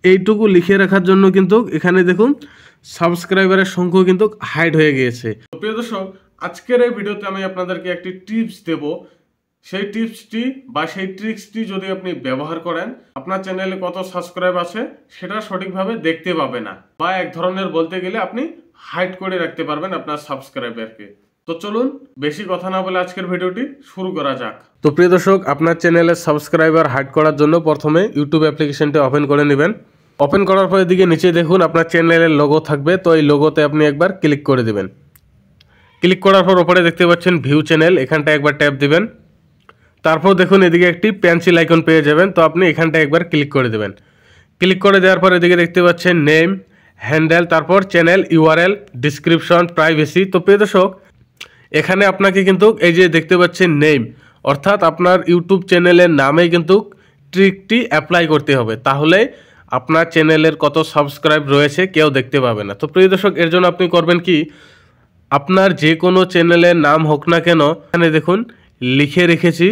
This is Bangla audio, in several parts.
এইটুকু লিখে রাখার জন্য কিন্তু এখানে দেখুন সাবস্ক্রাইবারের সংখ্যা কিন্তু হাইড হয়ে গিয়েছে। তো প্রিয় দর্শক, আজকের এই ভিডিওতে আমি আপনাদেরকে একটি টিপস দেব। সেই টিপসটি বা সেই ট্রিক্সটি যদি আপনি ব্যবহার করেন, আপনার চ্যানেলে কত সাবস্ক্রাইব আছে সেটা সঠিকভাবে দেখতে পাবে না, বা এক ধরনের বলতে গেলে আপনি হাইড করে রাখতে পারবেন আপনার সাবস্ক্রাইবারকে। তো চলুন বেশি কথা না বলে আজকের ভিডিওটি শুরু করা যাক। তো প্রিয় দর্শক, আপনার চ্যানেলের সাবস্ক্রাইবার হাইড করার জন্য প্রথমে ইউটিউব অ্যাপ্লিকেশনটি ওপেন করে নেবেন। ওপেন করার পর এদিকে নিচে দেখুন আপনার চ্যানেলের লোগো থাকবে। তো এই লোগোতে আপনি একবার ক্লিক করে দেবেন। ক্লিক করার পর ওপরে দেখতে পাচ্ছেন ভিউ চ্যানেল, এখানটা একবার ট্যাপ দিবেন। তারপর দেখুন এদিকে একটি পেন্সিল আইকন পেয়ে যাবেন। তো আপনি এখানটা একবার ক্লিক করে দেবেন। ক্লিক করে দেওয়ার পর এদিকে দেখতে পাচ্ছেন নেম, হ্যান্ডেল, তারপর চ্যানেল ইউআরএল, ডিসক্রিপশন, প্রাইভেসি। তো প্রিয় দর্শক, এখানে আপনাকে কিন্তু এই যে দেখতে পাচ্ছেন নেম, অর্থাৎ আপনার ইউটিউব চ্যানেলের নামে কিন্তু ট্রিকটি অ্যাপ্লাই করতে হবে, তাহলে আপনার চ্যানেলের কত সাবস্ক্রাইব রয়েছে কেউ দেখতে পাবে না। তো প্রিয় দর্শক, এর জন্য আপনি করবেন কি, আপনার যে কোনো চ্যানেলের নাম হোক না কেন, এখানে দেখুন লিখে রেখেছি,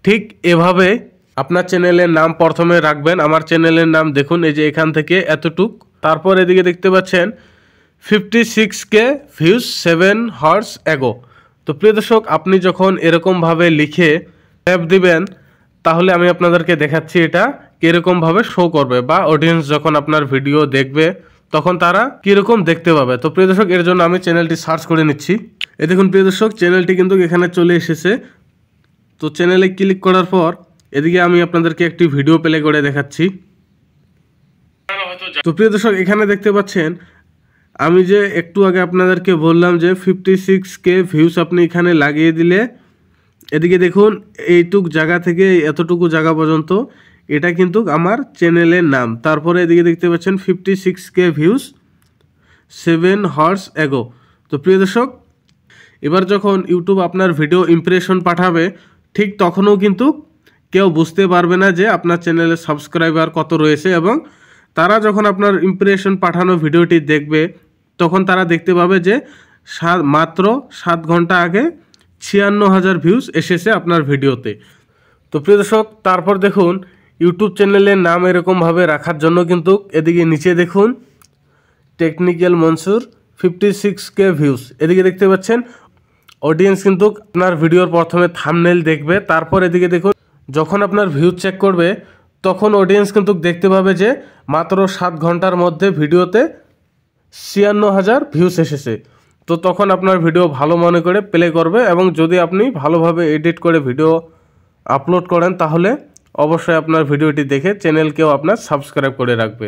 ঠিক এভাবে আপনার চ্যানেলের নাম প্রথমে রাখবেন। আমার চ্যানেলের নাম দেখুন এই যে এখান থেকে এতটুক, তারপর এদিকে দেখতে পাচ্ছেন 56K ভিউজ 7 হর্স অ্যাগো। তো প্রিয় দর্শক, আপনি যখন এরকমভাবে লিখে ট্যাপ দিবেন, তাহলে আমি আপনাদেরকে দেখাচ্ছি এটা কীরকমভাবে শো করবে, বা অডিয়েন্স যখন আপনার ভিডিও দেখবে তখন তারা কীরকম দেখতে পাবে। তো প্রিয় দর্শক, এর জন্য আমি চ্যানেলটি সার্চ করে নিচ্ছি। এই দেখুন প্রিয় দর্শক, চ্যানেলটি কিন্তু এখানে চলে এসেছে। তো চ্যানেলে ক্লিক করার পর এদিকে আমি আপনাদেরকে একটি ভিডিও প্লে করে দেখাচ্ছি। তো প্রিয় দর্শক, এখানে দেখতে পাচ্ছেন আমি যে একটু আগে আপনাদেরকে বললাম যে 56K ভিউজ আপনি এখানে লাগিয়ে দিলে, এদিকে দেখুন এইটুক জায়গা থেকে এতটুকু জায়গা পর্যন্ত এটা কিন্তু আমার চ্যানেলের নাম। তারপরে এদিকে দেখতে পাচ্ছেন 56K ভিউজ 7 হর্স অ্যাগো। তো প্রিয় দর্শক, এবার যখন ইউটিউব আপনার ভিডিও ইমপ্রেশন পাঠাবে, ঠিক তখনও কিন্তু কেউ বুঝতে পারবে না যে আপনার চ্যানেলের সাবস্ক্রাইবার কত রয়েছে, এবং তারা যখন আপনার ইমপ্রেশন পাঠানো ভিডিওটি দেখবে তখন তারা দেখতে পাবে যে মাত্র 7 ঘন্টা আগে 56,000 ভিউজ এসেছে আপনার ভিডিওতে। তো প্রিয় দর্শক, তারপর দেখুন ইউটিউব চ্যানেলের নাম এরকমভাবে রাখার জন্য কিন্তু এদিকে নিচে দেখুন টেকনিক্যাল মনসুর 56K ভিউজ, এদিকে দেখতে পাচ্ছেন অডিয়েন্স কিন্তু আপনার ভিডিওর প্রথমে থাম্বনেল দেখবে। তারপর এদিকে দেখুন যখন আপনার ভিউজ চেক করবে তখন অডিয়েন্স কিন্তু দেখতে পাবে যে মাত্র 7 ঘন্টার মধ্যে ভিডিওতে 56,000 ভিউজ এসেছে। তো তখন আপনার ভিডিও ভালো মনে করে প্লে করবে, এবং যদি আপনি ভালোভাবে এডিট করে ভিডিও আপলোড করেন তাহলে অবশ্যই আপনার ভিডিওটি দেখে চ্যানেলকেও আপনার সাবস্ক্রাইব করে রাখবে।